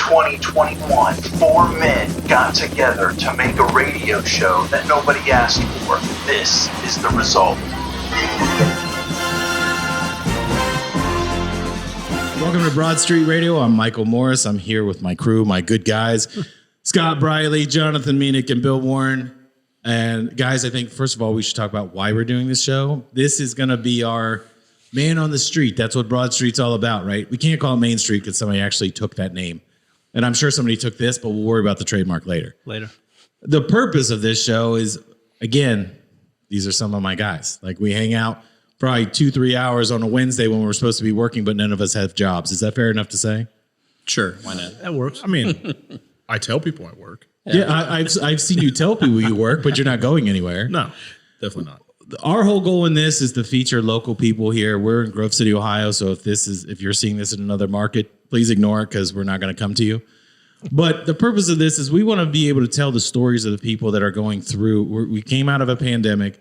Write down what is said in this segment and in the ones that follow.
2021, four men got together to make a radio show that nobody asked for. This is the result. Welcome to Broad Street Radio. I'm Michael Morris. I'm here with my crew, my good guys, Scott Briley, Jonathan Meenick, and Bill Warren. And guys, I think, first of all, we should talk about why we're doing this show. This is going to be our man on the street. That's what Broad Street's all about, right? We can't call it Main Street because somebody actually took that name. And I'm sure somebody took this, but we'll worry about the trademark later. The purpose of this show is, again, these are some of my guys. Like, we hang out probably 2-3 hours on a Wednesday when we're supposed to be working, but none of us have jobs. Is that fair enough to say? Sure, why not? That works. I mean, I tell people I work. Yeah, I've seen you tell people you work, but you're not going anywhere. No, definitely not. Our whole goal in this is to feature local people here. We're in Grove City, Ohio, so if you're seeing this in another market, please ignore it because we're not going to come to you. But the purpose of this is we want to be able to tell the stories of the people that are going through. We came out of a pandemic.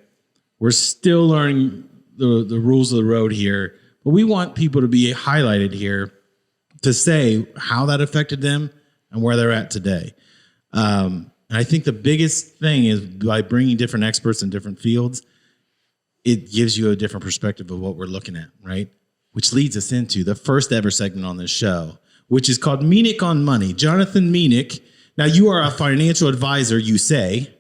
We're still learning the rules of the road here, but we want people to be highlighted here to say how that affected them and where they're at today. And I think the biggest thing is by bringing different experts in different fields, it gives you a different perspective of what we're looking at, right? Which leads us into the first ever segment on this show, which is called Meenick on Money. Jonathan Meenick. Now, you are a financial advisor, you say.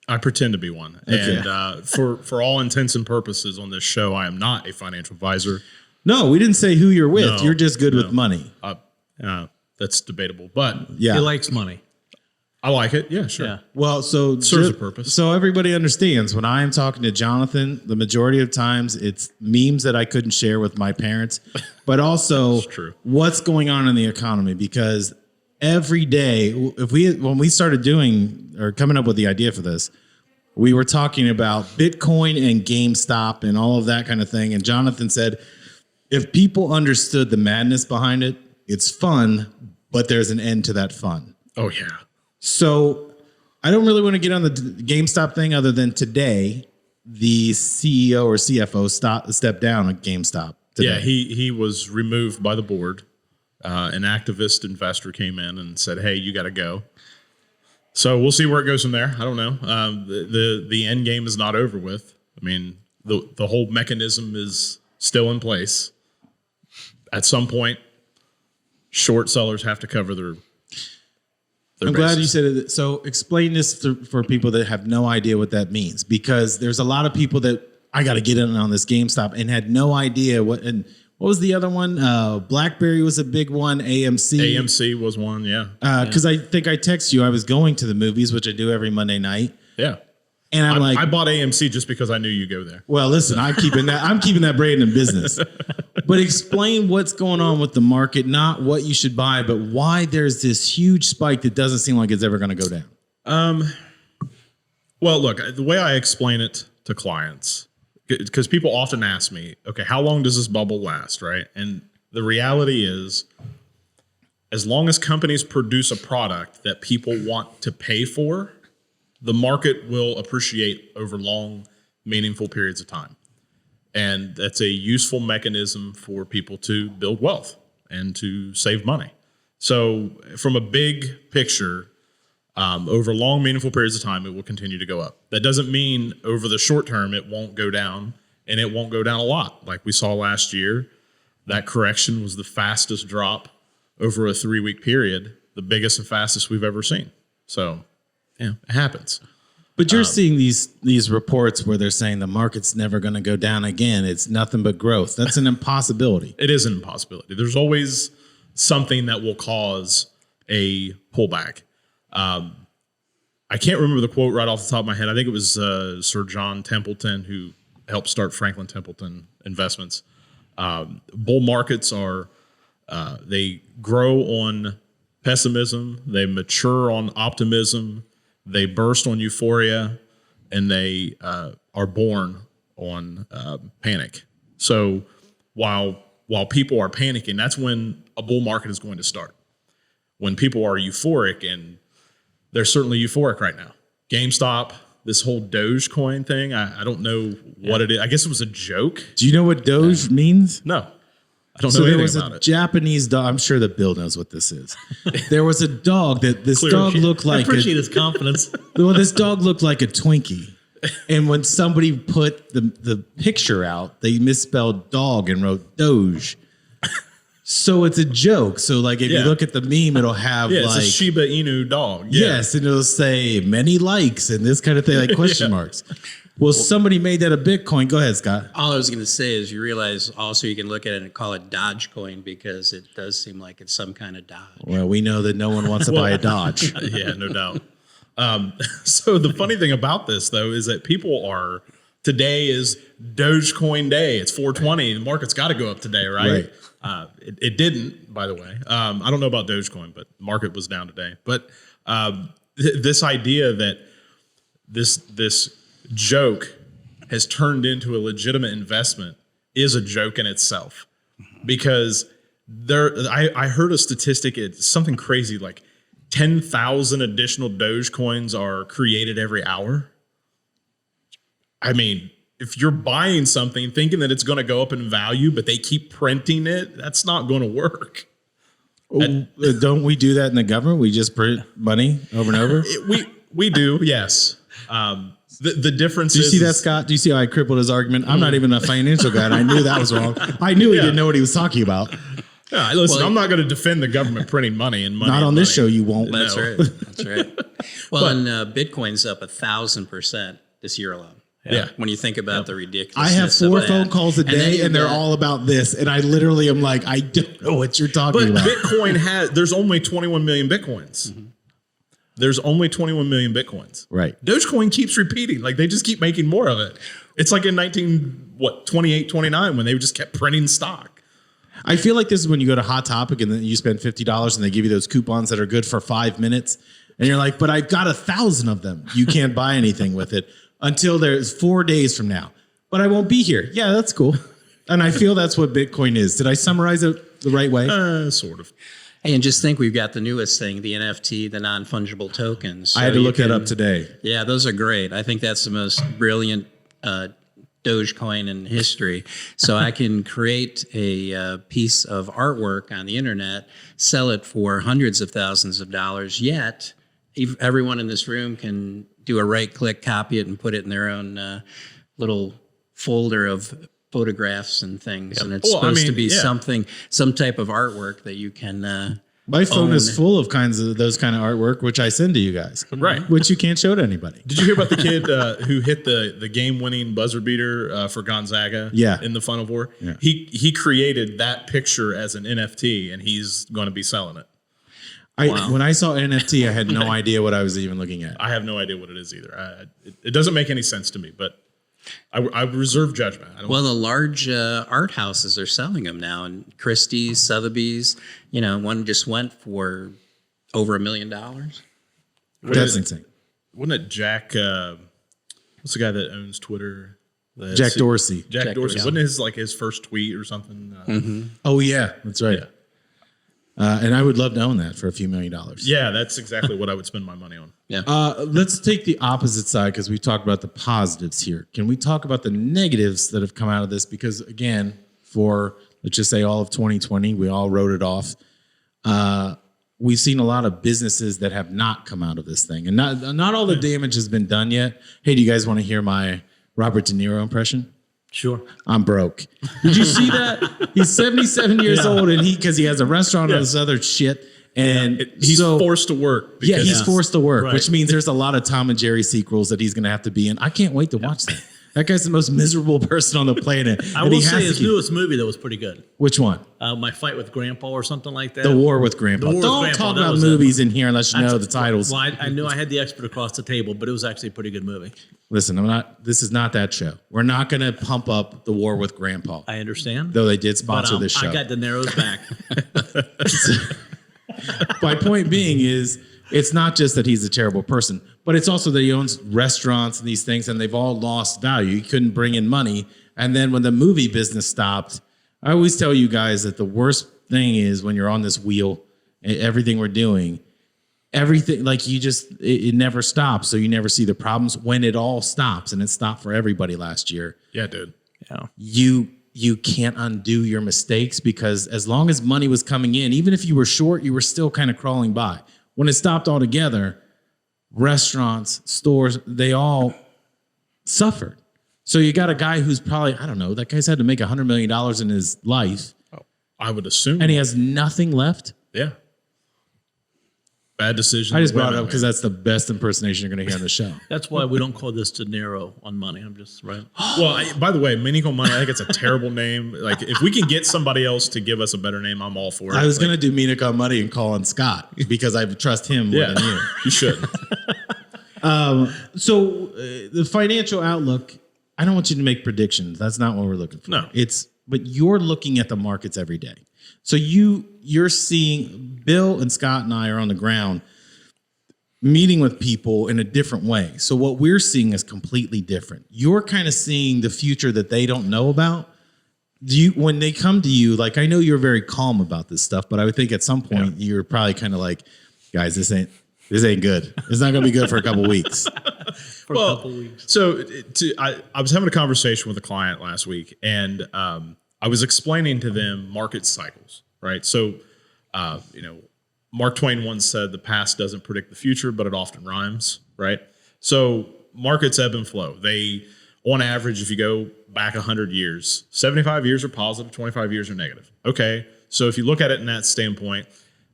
I pretend to be one. Okay. And for all intents and purposes on this show, I am not a financial advisor. No, we didn't say who you're with. No, you're just good with money. That's debatable, but yeah. He likes money. I like it. Yeah, sure. Yeah. Well, so it serves a purpose. So everybody understands when I am talking to Jonathan, the majority of times it's memes that I couldn't share with my parents, but also what's going on in the economy. Because every day, when we started doing or coming up with the idea for this, we were talking about Bitcoin and GameStop and all of that kind of thing. And Jonathan said, if people understood the madness behind it, it's fun, but there's an end to that fun. Oh, yeah. So I don't really want to get on the GameStop thing other than today, the CEO or CFO stepped down at GameStop today. Yeah, he was removed by the board. An activist investor came in and said, hey, you got to go. So we'll see where it goes from there. I don't know. The end game is not over with. I mean, the whole mechanism is still in place. At some point, short sellers have to cover their I'm glad you said it. So explain this for people that have no idea what that means, because there's a lot of people that I got to get in on this GameStop and had no idea what was the other one? BlackBerry was a big one. AMC was one. Yeah. Because I think I texted you. I was going to the movies, which I do every Monday night. Yeah. And I bought AMC just because I knew you go there. Well, listen, I'm keeping that brand in business. But explain what's going on with the market, not what you should buy, but why there's this huge spike that doesn't seem like it's ever going to go down. Well, look, the way I explain it to clients, because people often ask me, okay, how long does this bubble last, right? And the reality is, as long as companies produce a product that people want to pay for, the market will appreciate over long, meaningful periods of time. And that's a useful mechanism for people to build wealth and to save money. So from a big picture, over long, meaningful periods of time, it will continue to go up. That doesn't mean over the short term, it won't go down, and it won't go down a lot. Like we saw last year, that correction was the fastest drop over a 3-week period, the biggest and fastest we've ever seen. So, yeah, it happens. But you're seeing these reports where they're saying the market's never going to go down again. It's nothing but growth. That's an impossibility. It is an impossibility. There's always something that will cause a pullback. I can't remember the quote right off the top of my head. I think it was Sir John Templeton who helped start Franklin Templeton Investments. Bull markets are they grow on pessimism, they mature on optimism, they burst on euphoria, and they are born on panic. So while people are panicking, that's when a bull market is going to start. When people are euphoric, and they're certainly euphoric right now. GameStop, this whole Dogecoin thing, I don't know what it is. I guess it was a joke. Do you know what Doge means? No. I don't So know there anything was about a it. Japanese dog. I'm sure that Bill knows what this is. There was a dog that this dog looked I like. appreciate his confidence. Well, this dog looked like a Twinkie. And when somebody put the picture out, they misspelled dog and wrote Doge. So it's a joke. So like if you Yeah. look at the meme, it'll have Yeah, like it's a Shiba Inu dog. Yeah. yes, and it'll say many likes and this kind of thing, like question marks. Well, somebody made that a Bitcoin. Go ahead, Scott. All I was going to say is you realize also you can look at it and call it Dogecoin because it does seem like it's some kind of Dodge. Well, we know that no one wants to buy a Dodge. Yeah, no doubt. So the funny thing about this, though, is that people are today is Dogecoin day. It's 420. The market's got to go up today, right? It didn't, by the way. I don't know about Dogecoin, but the market was down today. But this idea that this joke has turned into a legitimate investment is a joke in itself, because I heard a statistic. It's something crazy like 10,000 additional Dogecoins are created every hour. I mean, if you're buying something thinking that it's going to go up in value, but they keep printing it, that's not going to work. Don't we do that in the government? We just print money over and over. We do, yes. The difference Do you is, see that, Scott? Do you see how I crippled his argument? I'm not even a financial guy, and I knew that was wrong. I knew he didn't know what he was talking about. Yeah, listen, I'm not going to defend the government printing money and money. Not on this show, you won't. That's No. right. That's right. Well, and Bitcoin's up 1,000% this year alone. Yeah. When you think about the ridiculous, I have 4 phone calls a day, and they're all about this. And I literally am like, I don't know what you're talking But about. Bitcoin there's only 21 million Bitcoins. Mm-hmm. There's only 21 million Bitcoins. Right. Dogecoin keeps repeating. Like they just keep making more of it. It's like in 28, 29 when they just kept printing stock. I feel like this is when you go to Hot Topic and then you spend $50 and they give you those coupons that are good for 5 minutes. And you're like, but I've got 1,000 of them. You can't buy anything with it until there's 4 days from now. But I won't be here. Yeah, that's cool. And I feel that's what Bitcoin is. Did I summarize it the right way? Sort of. Hey, and just think we've got the newest thing, the NFT, the non-fungible tokens. So I had to you look that up today. Yeah, those are great. I think that's the most brilliant Dogecoin in history. So I can create a piece of artwork on the internet, sell it for hundreds of thousands of dollars, yet everyone in this room can do a right-click, copy it, and put it in their own little folder of photographs and things. Yep. And it's supposed to be some type of artwork that you can My phone own. is full of those kind of artwork, which I send to you guys. Right. Which you can't show to anybody. Did you hear about the kid who hit the game-winning buzzer beater for Gonzaga in the Final Four? Yeah. He created that picture as an NFT, and he's going to be selling it. When I saw NFT, I had no idea what I was even looking at. I have no idea what it is either. It doesn't make any sense to me, but I reserve judgment. Well, the large art houses are selling them now, and Christie's, Sotheby's, one just went for over $1 million. That's insane. Wasn't it Jack? What's the guy that owns Twitter? Jack Dorsey. Jack Dorsey. Wasn't his first tweet or something? Oh yeah, that's right. Yeah. And I would love to own that for a few $1 million. Yeah, that's exactly what I would spend my money on. Yeah. Let's take the opposite side because we talked about the positives here. Can we talk about the negatives that have come out of this? Because again, for let's just say all of 2020, we all wrote it off. We've seen a lot of businesses that have not come out of this thing, and not all the damage has been done yet. Hey, do you guys want to hear my Robert De Niro impression? Sure. I'm broke. Did you see that? He's 77 years old, and because he has a restaurant and this other shit, and he's forced to work. Yeah, he's forced to work, Right. which means there's a lot of Tom and Jerry sequels that he's going to have to be in. I can't wait to watch that. That guy's the most miserable person on the planet. I will say his newest movie that was pretty good. Which one? My Fight with Grandpa or something like that. The War with Grandpa. The War with Don't Grandpa, talk that about was it. movies in here unless you know the titles. Well, I knew I had the expert across the table, but it was actually a pretty good movie. Listen, this is not that show. We're not going to pump up The War with Grandpa. I understand. Though they did sponsor this show. I got De Niro's back. My point being is, it's not just that he's a terrible person, but it's also that he owns restaurants and these things, and they've all lost value. He couldn't bring in money. And then when the movie business stopped, I always tell you guys that the worst thing is when you're on this wheel, everything we're doing, everything, like it never stops. So you never see the problems when it all stops, and it stopped for everybody last year. Yeah, dude. Yeah. You you can't undo your mistakes, because as long as money was coming in, even if you were short, you were still kind of crawling by. When it stopped altogether, restaurants, stores, they all suffered. So you got a guy who's probably, I don't know, that guy's had to make $100 million in his life, I would assume. and he has nothing left. Yeah. Bad decision. I just brought it up because that's the best impersonation you're going to hear on the show. That's why we don't call this De Niro on money. I'm just right. Well, by the way, Minico Money, I think it's a terrible name. Like, if we can get somebody else to give us a better name, I'm all for it. I was going to do Mina on Money and call on Scott because I trust him more than you. You should. So the financial outlook, I don't want you to make predictions. That's not what we're looking for. No. But you're looking at the markets every day. So you're seeing, Bill and Scott and I are on the ground meeting with people in a different way. So what we're seeing is completely different. You're kind of seeing the future that they don't know about. When they come to you, like, I know you're very calm about this stuff, but I would think at some point you're probably kind of like, guys, this ain't good. It's not going to be good for a couple weeks. For a couple weeks. So I was having a conversation with a client last week, and I was explaining to them market cycles, right? So, Mark Twain once said, the past doesn't predict the future, but it often rhymes, right? So markets ebb and flow. They, on average, if you go back 100 years, 75 years are positive, 25 years are negative. Okay, so if you look at it in that standpoint,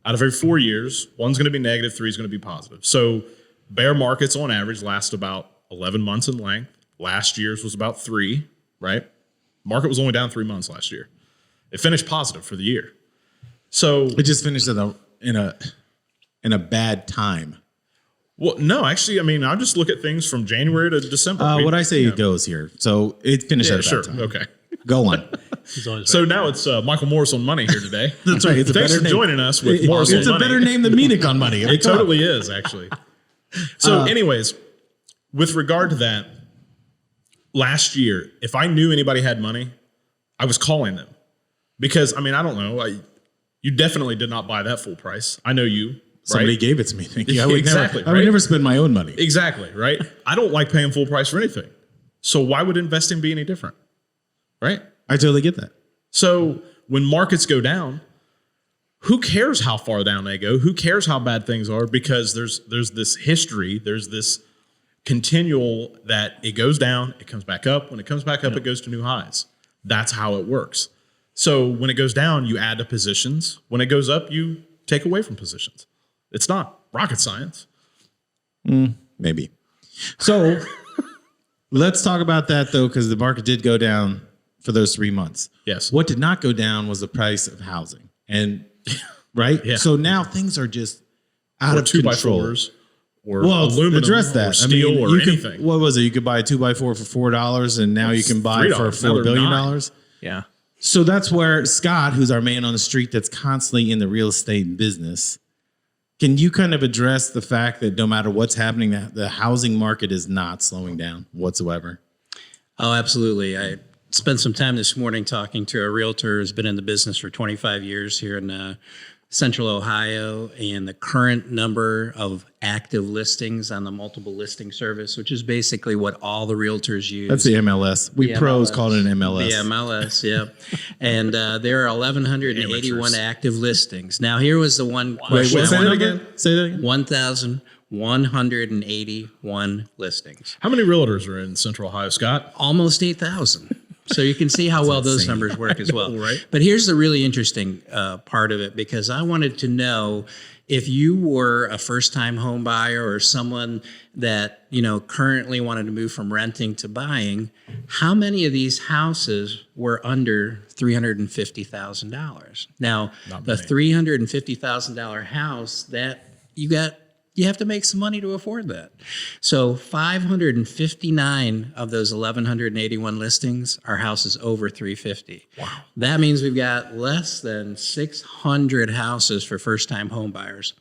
out of every 4 years, one's going to be negative, three is going to be positive. So bear markets on average last about 11 months in length. Last year's was about 3, right? Market was only down 3 months last year. It finished positive for the year. So It just finished in a bad time. well, no, actually, I mean, I just look at things from January to December. What I say it goes here. So it finished at a bad sure. time. Okay. Go on. He's always So right. now it's Michael Morris on Money here today. That's right. It's a Thanks better for name. joining us with Morris on It's a Money. better name than Munich on Money. It totally is, actually. So anyways, with regard to that, last year, if I knew anybody had money, I was calling them. Because, I mean, I don't know. You definitely did not buy that full price. I know you. Somebody right? gave it to me. Thank you. I would Exactly, never, I would right? never spend my own money. Exactly, right? I don't like paying full price for anything. So why would investing be any different? Right? I totally get that. So when markets go down, who cares how far down they go? Who cares how bad things are? Because there's this history, there's this continual that it goes down, it comes back up. When it comes back up, it goes to new highs. That's how it works. So when it goes down, you add to positions. When it goes up, you take away from positions. It's not rocket science. Maybe. So let's talk about that, though, because the market did go down for those 3 months. Yes. What did not go down was the price of housing. And right? Yeah. So now things are just out Or of 2x4s control. or Well, aluminum address that. or steel or you could- anything. what was it? You could buy a 2x4 for $4, and now you can buy it for $3. Now $4 they're billion. $9. Yeah. So that's where Scott, who's our man on the street that's constantly in the real estate business, can you kind of address the fact that no matter what's happening, the housing market is not slowing down whatsoever? Oh, absolutely. I spent some time this morning talking to a realtor who's been in the business for 25 years here in Central Ohio, and the current number of active listings on the multiple listing service, which is basically what all the realtors use. That's the MLS. We The pros MLS. call it an MLS. The MLS, yeah. And there are 1,181 Amateurs. active listings. Now, here was the one Wait, question. what's I that wanted- again? Say that again. 1,181 listings. How many realtors are in Central Ohio, Scott? Almost 8,000. So you can see how well those numbers work as well. Right. But here's the really interesting part of it, because I wanted to know if you were a first-time home buyer or someone that, currently wanted to move from renting to buying, how many of these houses were under $350,000? Now, Not the many. $350,000 house, that you have to make some money to afford that. So 559 of those 1,181 listings are houses over 350. Wow. That means we've got less than 600 houses for first-time home buyers.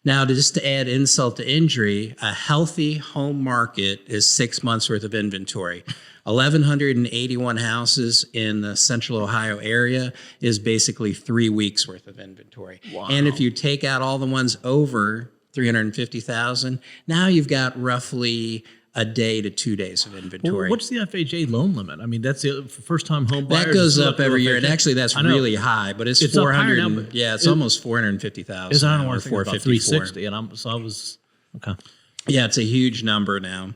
Now, just to add insult to injury, a healthy home market is 6 months worth of inventory. 1,181 houses in the Central Ohio area is basically 3 weeks worth of inventory. Wow. And if you take out all the ones over 350,000, now you've got roughly a day to 2 days of inventory. What's the FHA loan limit? I mean, that's the first-time home buyers. That goes it's up every year, and FHA. actually that's I know. really high. But it's It's up 400. higher now, but It's almost 450,000. Is I don't or want to think about 360, and I was okay. Yeah, it's a huge number now.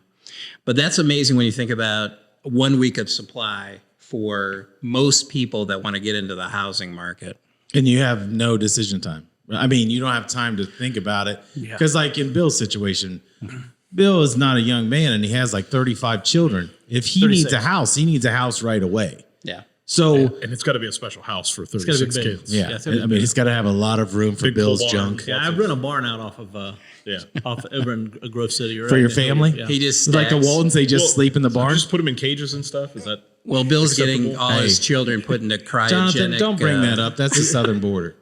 But that's amazing when you think about 1 week of supply for most people that want to get into the housing market. And you have no decision time. I mean, you don't have time to think about it. Because like in Bill's situation, Bill is not a young man and he has like 35 children. If he 36. needs a house, he needs a house right away. Yeah. So And it's got to be a special house for gotta be 36 big. kids. yeah, it's gonna be I mean, he's got to have a lot of room for Big Bill's cool barn. junk. Yeah, I've run a barn out off of Yeah. off over in Grove City. For your family? Yeah. He just Like the stacks- Waltons, they just sleep in the barn. Just put them in cages and stuff. Is that Well, Bill's getting acceptable? all his Hey. children put into cryogenic. Jonathan, don't bring that up. That's the southern border.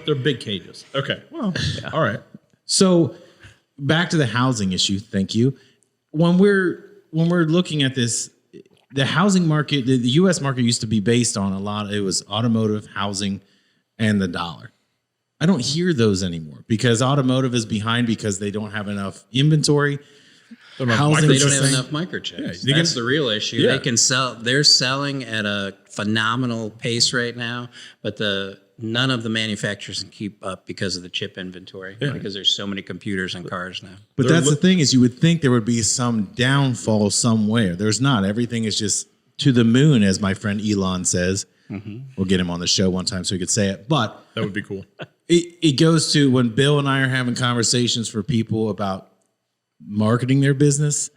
They're big cages. okay? Well, all right. So back to the housing issue. Thank you. When we're looking at this, the housing market, the U.S. market used to be based on a lot. It was automotive, housing, and the dollar. I don't hear those anymore because automotive is behind because they don't have enough inventory. Housing They is don't the have same. enough microchips. you That's can- the real issue. Yeah. They can sell. They're selling at a phenomenal pace right now, but none of the manufacturers can keep up because of the chip inventory. Because there's so many computers and cars now. But that's the thing is you would think there would be some downfall somewhere. There's not. Everything is just to the moon, as my friend Elon says. We'll get him on the show one time so he could say it. But That would be cool. it goes to when Bill and I are having conversations for people about marketing their business,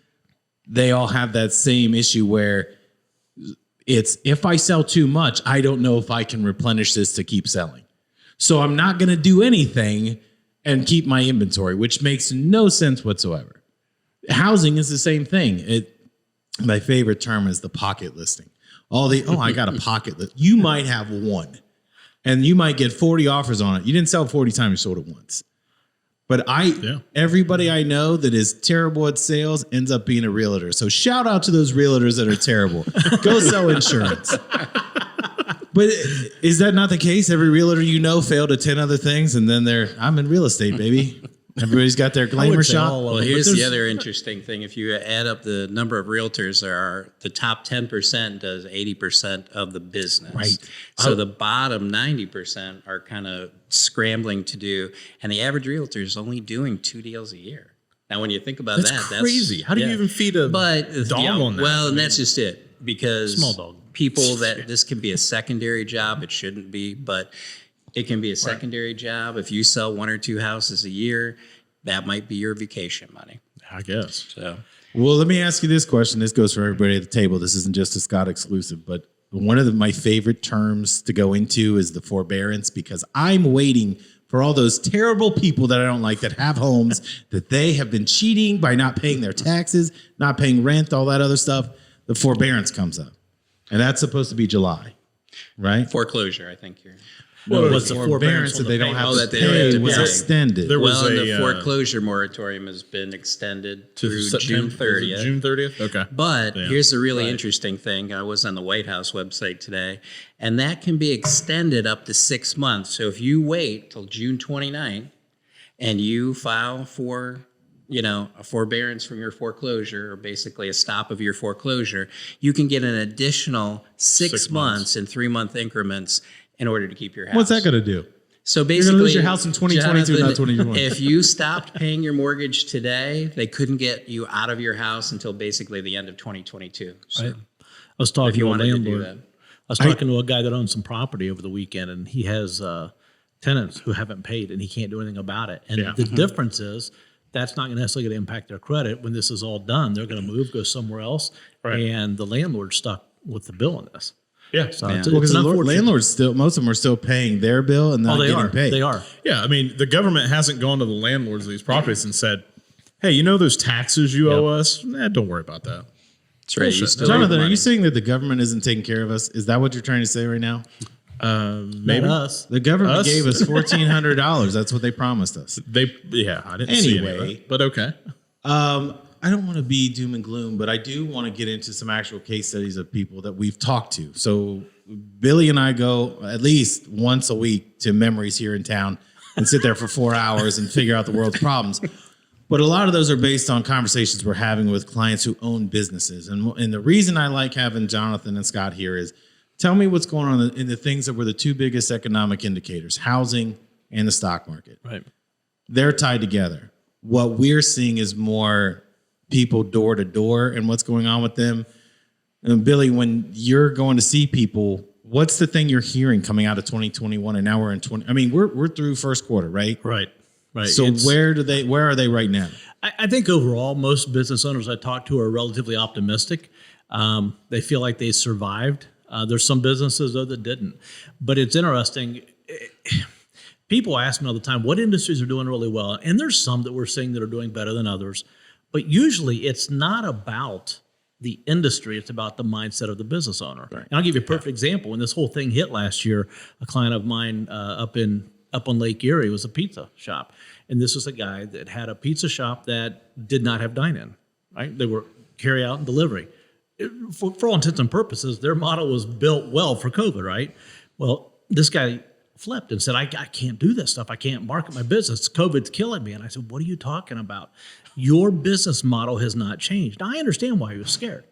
they all have that same issue where it's if I sell too much, I don't know if I can replenish this to keep selling. So I'm not going to do anything and keep my inventory, which makes no sense whatsoever. Housing is the same thing. My favorite term is the pocket listing. I got a pocket list. You might have one and you might get 40 offers on it. You didn't sell it 40 times, you sold it once. But everybody I know that is terrible at sales ends up being a realtor. So shout out to those realtors that are terrible. Go sell insurance. But is that not the case? Every realtor you know failed at 10 other things, and then I'm in real estate, baby. Everybody's got their glamour shop. Well, here's the other interesting thing. If you add up the number of realtors, the top 10% does 80% of the business. Right. So the bottom 90% are kind of scrambling to do, and the average realtor is only doing 2 deals a year. Now, when you think about That's that, crazy. How do you even feed a but dog on that? Well, and that's just it because Small dog. people that this can be a secondary job. It shouldn't be, but it can be a secondary job. If you sell 1 or 2 houses a year, that might be your vacation money. I guess. So, Well, let me ask you this question. This goes for everybody at the table. This isn't just a Scott exclusive, but one of my favorite terms to go into is the forbearance, because I'm waiting for all those terrible people that I don't like that have homes that they have been cheating by not paying their taxes, not paying rent, all that other stuff. The forbearance comes up, and that's supposed to be July, right? foreclosure, I think you're. No, what's the forbearance that on they the don't have payment? to That they don't pay have to was pay. extended. There was Well, and the a, foreclosure moratorium has been extended through June September. 30th. June 30th? Okay. But Yeah. here's the really interesting thing. I was on the White House website today, and that can be extended up to 6 months. So if you wait till June 29th and you file for, a forbearance from your foreclosure, or basically a stop of your foreclosure, you can get an additional 6 6 months in 3-month increments in order to keep your house. What's that going to do? So gonna basically, lose your house in 2022, not 2021. If you stopped paying your mortgage today, they couldn't get you out of your house until basically the end of 2022. So Right. I was talking if you to a wanted to do landlord. that. I was talking to a guy that owns some property over the weekend, and he has tenants who haven't paid, and he can't do anything about it. And Yeah. the difference is that's not going to necessarily going to impact their credit. When this is all done, they're going to move, go somewhere else, Right. and the landlord's stuck with the bill on this. Yeah. So Yeah. it's, Well, it's because an the unfortunate- landlords still, most of them are still paying their bill and not Oh, they getting are. paid. They are. Yeah. I mean, the government hasn't gone to the landlords of these properties and said, hey, you know those taxes you owe us? Don't worry about that. That's right. You Bullshit. still owe Jonathan, are money. you saying that the government isn't taking care of us? Is that what you're trying to say right now? Maybe. Not us. The government Us? gave us $1,400. That's what they promised us. I didn't see any of Anyway. it, but okay. I don't want to be doom and gloom, but I do want to get into some actual case studies of people that we've talked to. So Billy and I go at least once a week to Memories here in town and sit there for 4 hours and figure out the world's problems. But a lot of those are based on conversations we're having with clients who own businesses. And the reason I like having Jonathan and Scott here is tell me what's going on in the things that were the two biggest economic indicators, housing and the stock market. Right. They're tied together. What we're seeing is more people door to door and what's going on with them. And Billy, when you're going to see people, what's the thing you're hearing coming out of 2021? And now we're in we're through first quarter, right? Right. Right. So where are they right now? I think overall, most business owners I talk to are relatively optimistic. They feel like they survived. There's some businesses, though, that didn't. But it's interesting. People ask me all the time, what industries are doing really well? And there's some that we're seeing that are doing better than others. But usually it's not about the industry. It's about the mindset of the business owner. Right. And I'll give you a perfect example. When this whole thing hit last year, a client of mine up on Lake Erie was a pizza shop. And this was a guy that had a pizza shop that did not have dine-in, right? They were carry out and delivery. For all intents and purposes, their model was built well for COVID, right? Well, this guy flipped and said, I can't do this stuff. I can't market my business. COVID's killing me. And I said, what are you talking about? Your business model has not changed. Now, I understand why he was scared,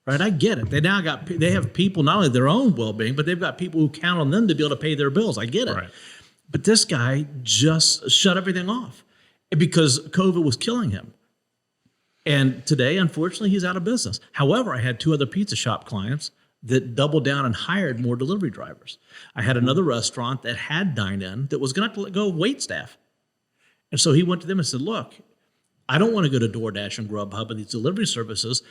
right? I get it. They have people, not only their own well-being, but they've got people who count on them to be able to pay their bills. I get it. Right. But this guy just shut everything off because COVID was killing him. And today, unfortunately, he's out of business. However, I had two other pizza shop clients that doubled down and hired more delivery drivers. I had another restaurant that had dine-in that was going to have to let go of wait staff. And so he went to them and said, look, I don't want to go to DoorDash and Grubhub and these delivery services.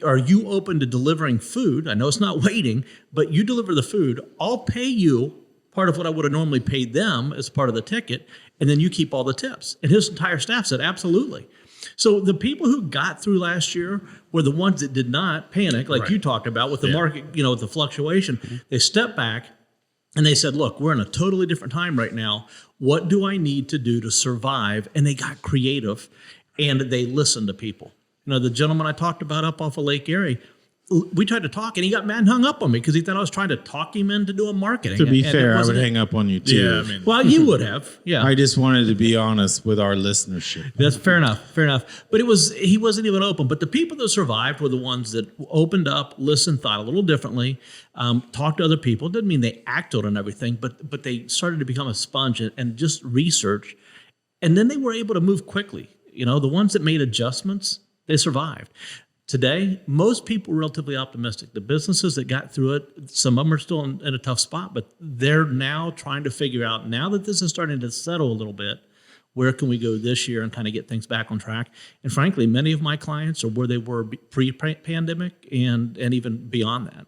Are you open to delivering food? I know it's not waiting, but you deliver the food. I'll pay you part of what I would have normally paid them as part of the ticket, and then you keep all the tips. And his entire staff said, absolutely. So the people who got through last year were the ones that did not panic, like you talked about with the market, with the fluctuation. Mm-hmm. They stepped back and they said, look, we're in a totally different time right now. What do I need to do to survive? And they got creative and they listened to people. The gentleman I talked about up off of Lake Erie, we tried to talk and he got mad and hung up on me because he thought I was trying to talk him into doing marketing. To be fair, I would hang up on you too. Yeah, well, you would have. Yeah. I just wanted to be honest with our listenership. That's fair enough. Fair enough. But he wasn't even open. But the people that survived were the ones that opened up, listened, thought a little differently, talked to other people. It didn't mean they acted on everything, but they started to become a sponge and just research. And then they were able to move quickly. The ones that made adjustments, they survived. Today, most people are relatively optimistic. The businesses that got through it, some of them are still in a tough spot, but they're now trying to figure out, now that this is starting to settle a little bit, where can we go this year and kind of get things back on track? And frankly, many of my clients are where they were pre-pandemic and even beyond that.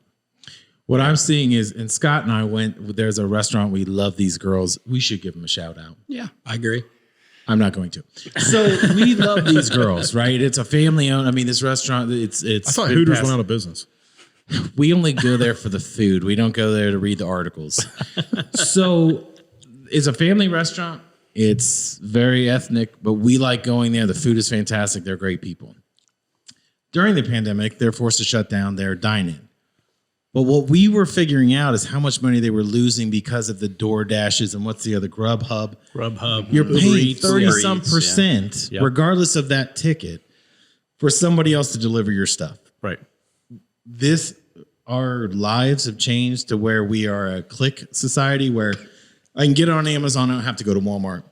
What I'm seeing is, and Scott and I there's a restaurant, we love these girls. We should give them a shout out. Yeah, I agree. I'm not going to. So we love these girls, right? It's a family owned. This restaurant, it's. I thought Hooters went out of business. We only go there for the food. We don't go there to read the articles. So it's a family restaurant. It's very ethnic, but we like going there. The food is fantastic. They're great people. During the pandemic, they're forced to shut down their dine-in. But what we were figuring out is how much money they were losing because of the DoorDashes and what's the other, Grubhub. You're paying 30% regardless of that ticket for somebody else to deliver your stuff. Right. Our lives have changed to where we are a click society where I can get it on Amazon. I don't have to go to Walmart.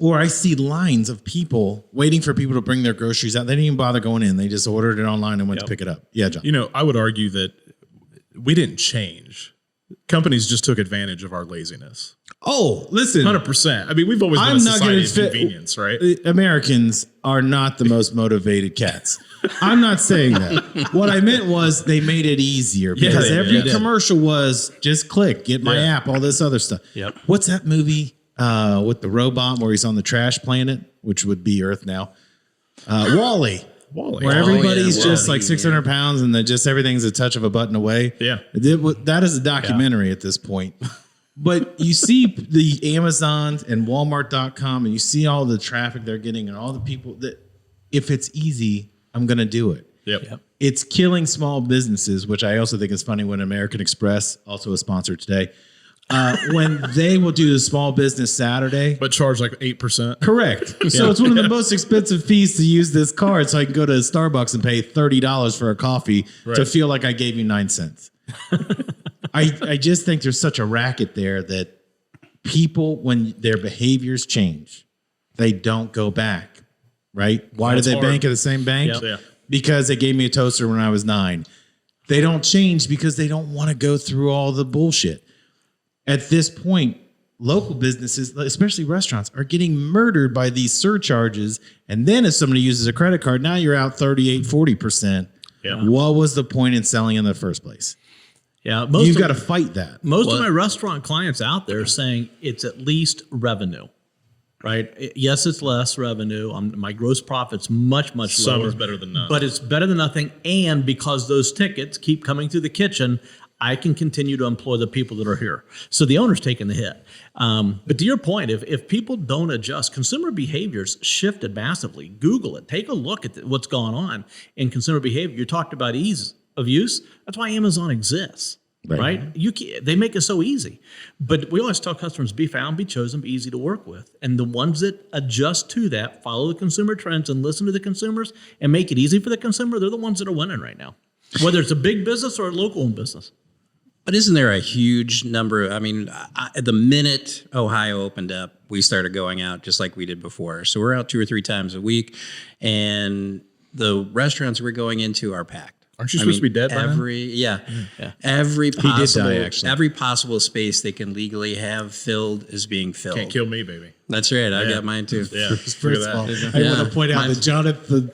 Or I see lines of people waiting for people to bring their groceries out. They didn't even bother going in. They just ordered it online and went to pick it up. Yeah, John. I would argue that we didn't change. Companies just took advantage of our laziness. Oh, listen. 100%. We've always been a society of convenience, right? Americans are not the most motivated cats. I'm not saying that. What I meant was they made it easier because every commercial was just click, get my app, all this other stuff. Yep. What's that movie with the robot where he's on the trash planet, which would be Earth now? Wall-E. Where everybody's just like 600 pounds and just everything's a touch of a button away. Yeah. That is a documentary at this point. But you see the Amazons and Walmart.com and you see all the traffic they're getting and all the people that if it's easy, I'm going to do it. Yep. It's killing small businesses, which I also think is funny when American Express, also a sponsor today, when they will do the small business Saturday. But charge like 8%. Correct. So it's one of the most expensive fees to use this card. So I can go to Starbucks and pay $30 for a coffee to feel like I gave you 9 cents. I just think there's such a racket there that people, when their behaviors change, they don't go back. Right? Why do they bank at the same bank? Yeah. Because they gave me a toaster when I was 9. They don't change because they don't want to go through all the bullshit. At this point, local businesses, especially restaurants, are getting murdered by these surcharges. And then if somebody uses a credit card, now you're out 38, 40%. Yeah. What was the point in selling in the first place? Yeah, You've got to fight that. Most of my restaurant clients out there are saying it's at least revenue, right? Yes, it's less revenue. My gross profit's much lower. Some is better than none. But it's better than nothing. And because those tickets keep coming through the kitchen, I can continue to employ the people that are here. So the owner's taking the hit. But to your point, if people don't adjust, consumer behaviors shifted massively. Google it. Take a look at what's going on in consumer behavior. You talked about ease of use. That's why Amazon exists, right? They make it so easy. But we always tell customers, be found, be chosen, be easy to work with. And the ones that adjust to that, follow the consumer trends and listen to the consumers and make it easy for the consumer, they're the ones that are winning right now, whether it's a big business or a local-owned business. But isn't there a huge number? I mean, the minute Ohio opened up, we started going out just like we did before. So we're out 2 or 3 times a week, and the restaurants we're going into are packed. Aren't you supposed to be dead by now? Every possible, die, actually. every possible space they can legally have filled is being filled. Can't kill me, baby. That's right. I got mine too. Yeah. First Look of at all, that. I want to point out that Jonathan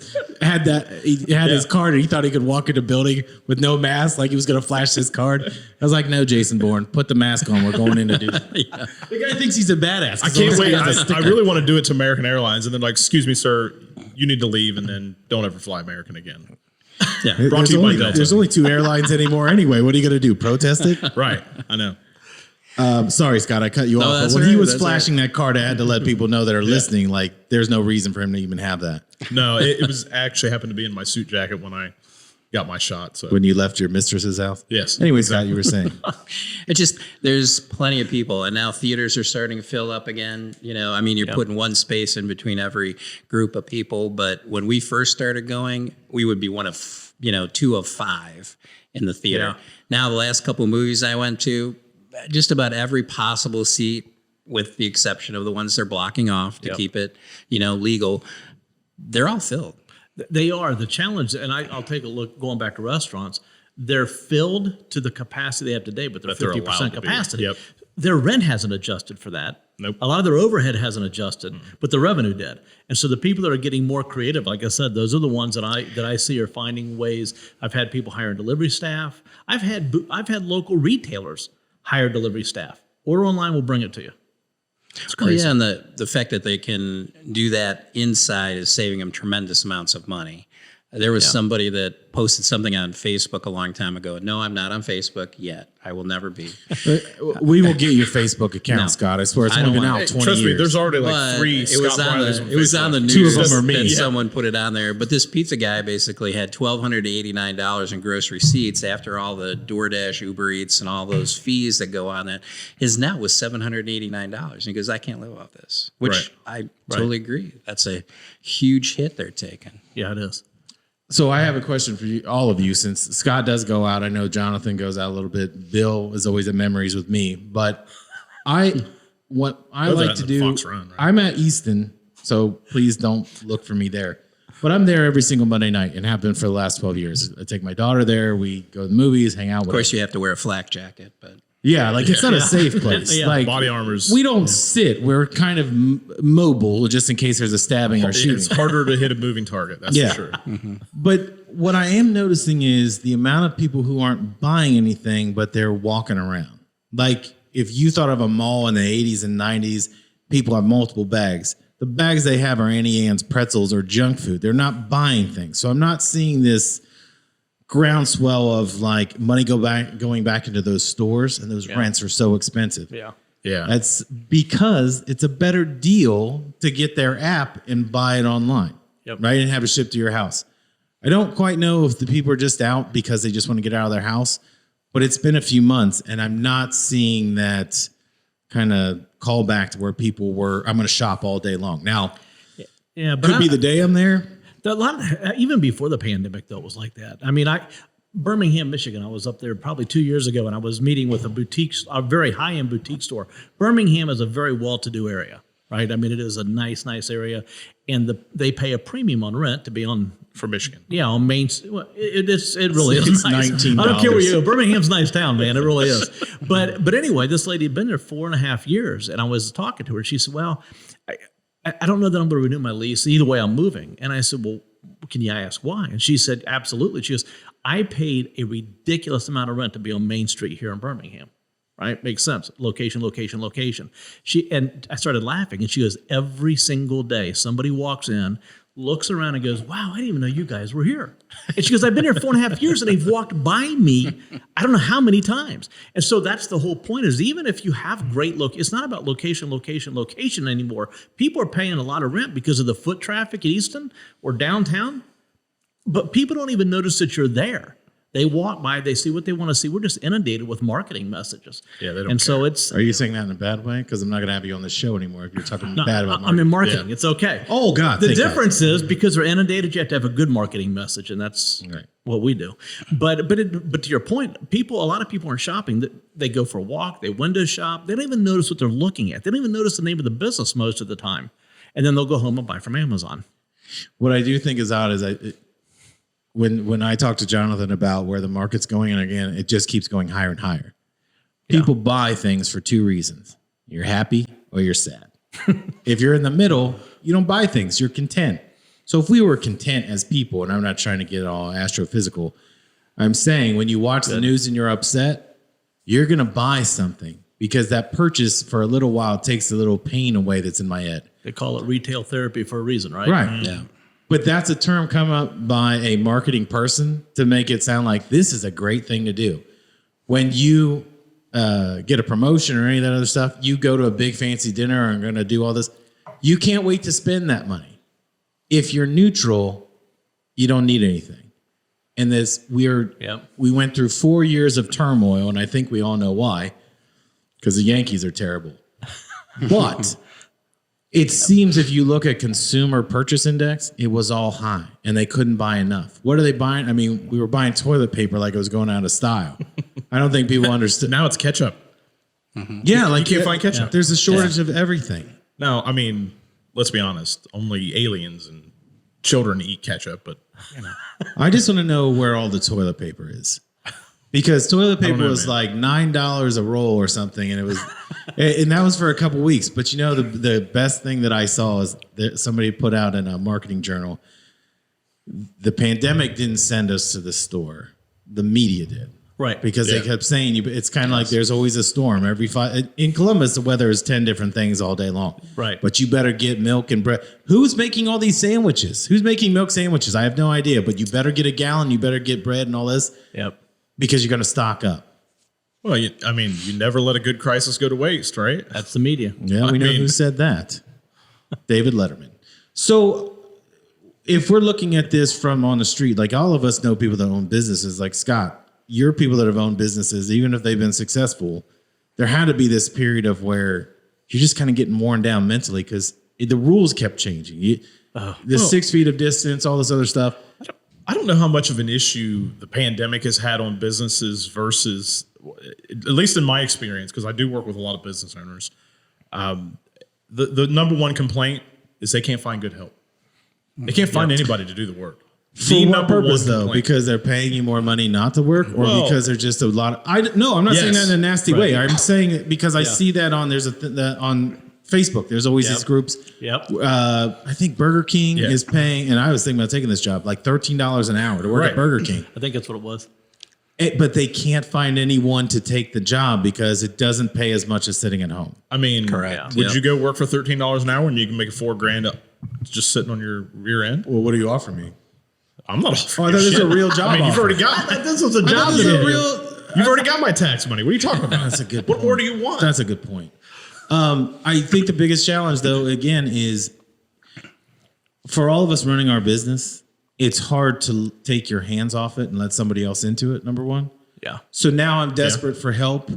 he had his card and he thought he could walk into a building with no mask, like he was going to flash his card. I was like, no, Jason Bourne, put the mask on. We're going in to do that. The guy thinks he's a badass. I can't wait. I really want to do it to American Airlines and then like, excuse me, sir, you need to leave and then don't ever fly American again. Yeah. Brought to you by Delta. There's only 2 airlines anymore anyway. What are you going to do? Protest it? Right. I know. Sorry, Scott, I cut you off. But that's when all he right, was that's flashing that card, I had to let people know that are listening, like, there's no reason for him to even have that. No, it was actually happened to be in my suit jacket when I got my shot. So When you left your mistress's house? Yes. Anyway, Scott, you were saying. It's just, there's plenty of people, and now theaters are starting to fill up again. You know, I mean, you're putting one space in between every group of people. But when we first started going, we would be one of, 2 of 5 in the theater. Yeah. Now, the last couple of movies I went to, just about every possible seat, with the exception of the ones they're blocking off to keep it, legal, they're all filled. They are. The challenge, and I'll take a look, going back to restaurants, they're filled to the capacity they have today, but they're 50% capacity. Yep. Their rent hasn't adjusted for that. Nope. A lot of their overhead hasn't adjusted, but the revenue did. And so the people that are getting more creative, like I said, those are the ones that I see are finding ways. I've had people hiring delivery staff. I've had local retailers hire delivery staff. Order online, we'll bring it to you. it's crazy. Yeah, and the fact that they can do that inside is saving them tremendous amounts of money. There was somebody that posted something on Facebook a long time ago. No, I'm not on Facebook yet. I will never be. We will get your Facebook account, No. Scott. I swear it's I only don't been want- out 20 Trust years. me, there's already like But 3 it was Scott on Rileys the it was on the Two news of them are me. that Yeah. someone put it on there. But this pizza guy basically had $1,289 in gross receipts after all the DoorDash, Uber Eats, and all those fees that go on that. His net was $789, and he goes, "I can't live off this," which I totally agree. That's a huge hit they're taking. Yeah, it is. So I have a question for you, all of you, since Scott does go out. I know Jonathan goes out a little bit. Bill is always at Memories with me. But what I like to do, Fox Run, right? I'm at Easton, so please don't look for me there. But I'm there every single Monday night and have been for the last 12 years. I take my daughter there. We go to the movies, hang out. Of course, you have to wear a flak jacket, but Yeah, like it's not a safe place. Yeah. Like Body armors. we don't sit. We're kind of mobile just in case there's a stabbing or shooting. It's harder to hit a moving target. That's Yeah. for sure. But what I am noticing is the amount of people who aren't buying anything, but they're walking around. Like if you thought of a mall in the 80s and 90s, people have multiple bags. The bags they have are Annie Ann's pretzels or junk food. They're not buying things. So I'm not seeing this groundswell of like money going back into those stores, and those rents are so expensive. Yeah. Yeah. That's because it's a better deal to get their app and buy it online, right? And have it shipped to your house. I don't quite know if the people are just out because they just want to get out of their house, but it's been a few months, and I'm not seeing that kind of call back to where people were. I'm going to shop all day long now. Yeah, but Could be the day I'm there. Even before the pandemic, though, it was like that. I mean, Birmingham, Michigan, I was up there probably 2 years ago, and I was meeting with a very high-end boutique store. Birmingham is a very well-to-do area, right? I mean, it is a nice area, and they pay a premium on rent to be on. For Michigan. Yeah, on Main. Well, it really is nice. $19. I don't care where you go. Birmingham's a nice town, man. It really is. But anyway, this lady had been there 4.5 years, and I was talking to her. She said, "Well, I don't know that I'm going to renew my lease. Either way, I'm moving." And I said, "Well, can you ask why?" And she said, "Absolutely." She goes, "I paid a ridiculous amount of rent to be on Main Street here in Birmingham." Right? Makes sense. Location. And I started laughing, and she goes, "Every single day, somebody walks in, looks around and goes, 'Wow, I didn't even know you guys were here.'" And she goes, "I've been here 4.5 years and they've walked by me I don't know how many times." And so that's the whole point, is even if you have great it's not about location anymore. People are paying a lot of rent because of the foot traffic at Easton or downtown, but people don't even notice that you're there. They walk by, they see what they want to see. We're just inundated with marketing messages. Yeah, they don't And care. so it's... Are you saying that in a bad way? Because I'm not going to have you on the show anymore if you're talking bad about I'm marketing. in marketing. Yeah. It's okay. Oh, God. The thank God. difference is because they're inundated, you have to have a good marketing message, and that's Right. what we do. But to your point, a lot of people aren't shopping. They go for a walk, they window shop. They don't even notice what they're looking at. They don't even notice the name of the business most of the time, and then they'll go home and buy from Amazon. What I do think is odd is when I talk to Jonathan about where the market's going, and again, it just keeps going higher and higher. People buy things for two reasons. You're happy or you're sad. If you're in the middle, you don't buy things. You're content. So if we were content as people, and I'm not trying to get all astrophysical, I'm saying when you watch the news and you're upset, you're going to buy something because that purchase for a little while takes a little pain away that's in my head. They call it retail therapy for a reason, right? Right. Yeah. But that's a term come up by a marketing person to make it sound like this is a great thing to do. When you get a promotion or any of that other stuff, you go to a big fancy dinner and are going to do all this. You can't wait to spend that money. If you're neutral, you don't need anything. And we went through 4 years of turmoil, and I think we all know why, because the Yankees are terrible. But it seems if you look at consumer purchase index, it was all high and they couldn't buy enough. What are they buying? I mean, we were buying toilet paper like it was going out of style. I don't think people understood. Now it's ketchup. Yeah, like You can't find ketchup. There's a shortage of everything. Now, I mean, let's be honest. Only aliens and children eat ketchup, but I just want to know where all the toilet paper is. Because toilet paper know, was man. like $9 a roll or something, and it was, and that was for a couple weeks. But you know, the best thing that I saw is that somebody put out in a marketing journal. The pandemic didn't send us to the store; the media did, Right. because they kept saying it's kind of like there's always a storm every in Columbus. The weather is 10 different things all day long, Right. But you better get milk and bread. Who's making all these sandwiches? Who's making milk sandwiches? I have no idea, but you better get a gallon. You better get bread and all this. Yep. Because you're going to stock up. well, you never let a good crisis go to waste, right? That's the media. Yeah, we know who said that. David Letterman. So if we're looking at this from on the street, like all of us know people that own businesses, like Scott, you're people that have owned businesses, even if they've been successful, there had to be this period of where you're just kind of getting worn down mentally because the rules kept changing. The 6 feet of distance, all this other stuff. I don't know how much of an issue the pandemic has had on businesses versus, at least in my experience, because I do work with a lot of business owners. The number one complaint is they can't find good help. They can't find anybody to do the work. For what purpose, though? Because they're paying you more money not to work, or because there's just a lot of... No, I'm not saying that in a nasty way. I'm saying it because I see that on on Facebook. There's always these groups. Yep. I think Burger King is paying, and I was thinking about taking this job, like $13 an hour to work at Burger King. I think that's what it was. But they can't find anyone to take the job because it doesn't pay as much as sitting at home. I mean, Correct. Would you go work for $13 an hour and you can make $4,000 up just sitting on your rear end? Well, what do you offer me? I'm not offering I thought you this is shit. a real job I mean, you've offer. already got This was a job. This is a to real... You've already got my tax money. What are you talking about? That's a good What point. more do you want? That's a good point. I think the biggest challenge, though, again, is for all of us running our business, it's hard to take your hands off it and let somebody else into it, number one. Yeah. So now I'm desperate for help.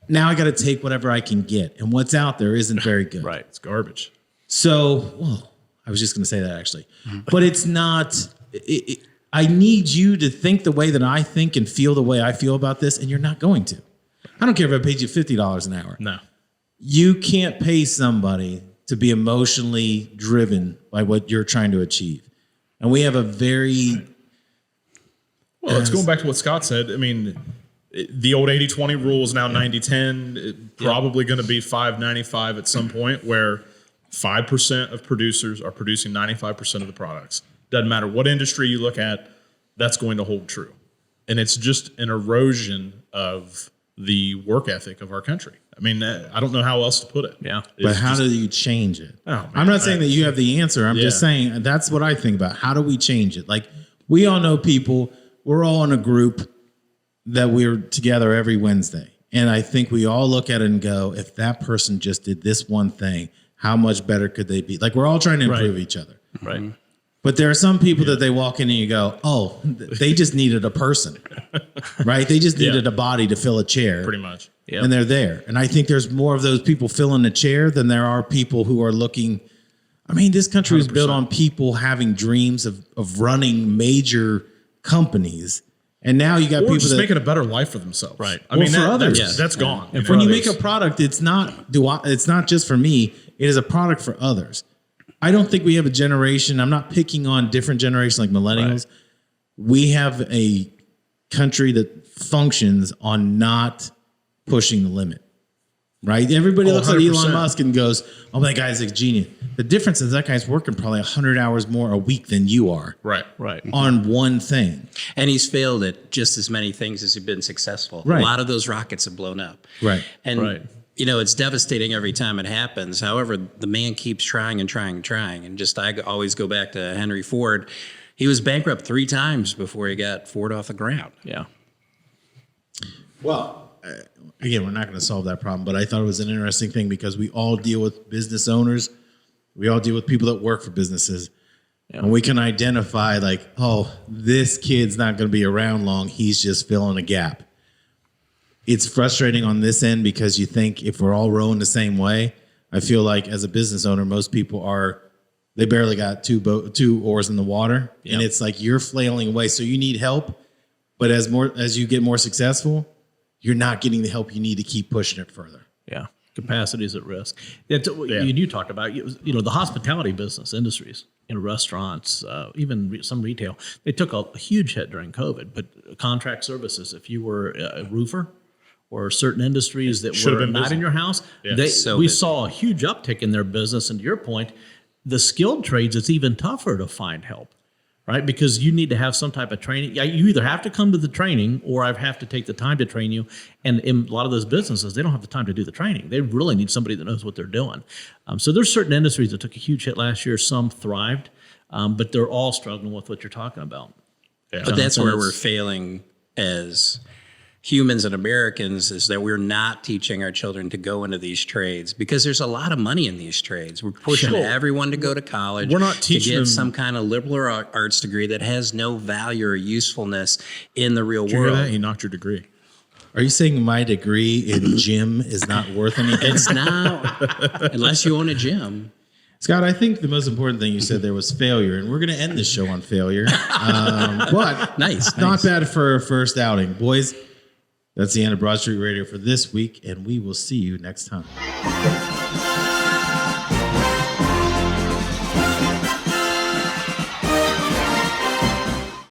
Now I got to take whatever I can get. And what's out there isn't very good. Right. It's garbage. So, well, I was just going to say that actually. But it's not, I need you to think the way that I think and feel the way I feel about this, and you're not going to. I don't care if I paid you $50 an hour. No. You can't pay somebody to be emotionally driven by what you're trying to achieve. And we have a very... Well, it's going back to what Scott said. I mean, the old 80-20 rule is now 90-10. Probably going to be 5-95 at some point, where 5% of producers are producing 95% of the products. Doesn't matter what industry you look at, that's going to hold true. And it's just an erosion of the work ethic of our country. I mean, I don't know how else to put it. Yeah. But how do you change it? Oh, man, I'm not saying that you have the answer. I'm just saying that's what I think about. How do we change it? Like, we all know people. We're all in a group that we're together every Wednesday. And I think we all look at it and go, if that person just did this one thing, how much better could they be? Like, we're all trying to improve each other. Right. But there are some people that they walk in and you go, oh, they just needed a person, right? They just needed a body to fill a chair. Pretty much. Yep. And they're there. And I think there's more of those people filling a chair than there are people who are looking. I mean, this country is built on people having dreams of running major companies. And now you got Or people just that making a better life for themselves. Right. I mean, for others. that's gone. And when you others. make a product, it's not just for me. It is a product for others. I don't think we have a generation. I'm not picking on different generations like millennials. Right. We have a country that functions on not pushing the limit. Right? Everybody looks at 100%. Elon Musk and goes, "Oh, that guy's a genius." The difference is that guy's working probably 100 hours more a week than you are. Right. On one thing. And he's failed at just as many things as he's been successful. Right. A lot of those rockets have blown up. Right. And you know, it's devastating every time it happens. However, the man keeps trying and trying and trying. And just, I always go back to Henry Ford. He was bankrupt 3 times before he got Ford off the ground. Yeah. Well, again, we're not going to solve that problem, but I thought it was an interesting thing because we all deal with business owners. We all deal with people that work for businesses. Yeah. And we can identify like, oh, this kid's not going to be around long. He's just filling a gap. It's frustrating on this end because you think if we're all rowing the same way, I feel like as a business owner, most people they barely got two oars in the water. Yep. And it's like you're flailing away. So you need help. But as you get more successful, you're not getting the help you need to keep pushing it further. Yeah. Capacity is at risk. You talked about, the hospitality business industries, restaurants, even some retail, they took a huge hit during COVID, but contract services, if you were a roofer, or certain industries that were not in your house, we saw a huge uptick in their business. And to your point, the skilled trades, it's even tougher to find help, right? Because you need to have some type of training. You either have to come to the training or I have to take the time to train you. And in a lot of those businesses, they don't have the time to do the training. They really need somebody that knows what they're doing. So there's certain industries that took a huge hit last year. Some thrived, but they're all struggling with what you're talking about. Yeah. But that's where we're failing as humans and Americans, is that we're not teaching our children to go into these trades because there's a lot of money in these trades. We're pushing everyone to go to college. We're not teaching to get them some kind of liberal arts degree that has no value or usefulness in the real Did you world. hear that? He knocked your degree. Are you saying my degree in gym is not worth anything? It's not, unless you own a gym. Scott, I think the most important thing you said there was failure, and we're going to end this show on failure. But not bad for a first outing. Boys, that's the end of Broad Street Radio for this week, and we will see you next time.